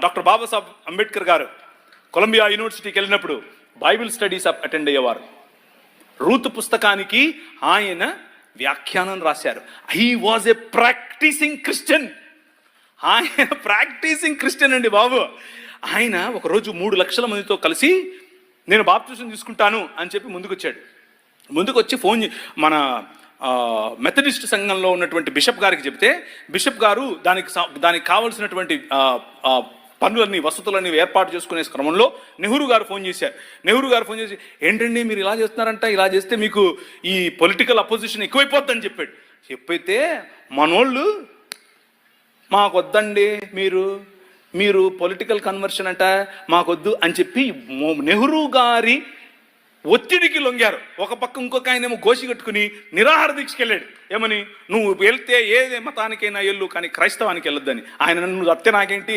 Doctor Babasaheb Ambedkar గారు Columbia యూనివర్సిటీకి వెళ్ళినప్పుడు బైబిల్ స్టడీస్ అటెండ్ అయ్యేవారు. రూతు పుస్తకానికి ఆయన వ్యాఖ్యానం రాశారు. He was a practising Christian. ఆయన ప్రాక్టీసింగ్ క్రిస్టియన్ అండి బాబు. ఆయన ఒకరోజు 3 లక్షల మందితో కలిసి నేను బాప్టిజం తీసుకుంటాను అని చెప్పి ముందుకు వచ్చి మన మెథడిస్ట్ సంఘంలో ఉన్నటువంటి బిషప్ గారికి చెప్తే, బిషప్ గారు దానికి కావలసినటువంటి పనులన్నీ వసతులన్నీ ఏర్పాటు చేసుకునే క్రమంలో నెహ్రూ గారు ఫోన్ చేసి ఏంటండి మీరు ఇలా చేస్తున్నారంట, ఇలా చేస్తే మీకు ఈ పొలిటికల్ అపోజిషన్ ఎక్కువైపోద్దని చెప్పైతే మనోళ్ళు మాకొద్దండి, మీరు పొలిటికల్ కన్వర్షన్ అంట మాకొద్దు అని చెప్పి నెహ్రూ గారి ఒత్తిడికి లొంగారు. ఒక పక్క ఇంకొక ఆయనేమో గోసి కట్టుకుని నిరాహార దీక్షకి వెళ్ళాడు. ఏమని, నువ్వు వెళ్తే ఏ మతానికైనా వెళ్ళు కానీ క్రైస్తవానికి వెళ్ళొద్దని. ఆయన నన్ను అత్తే నాకేంటి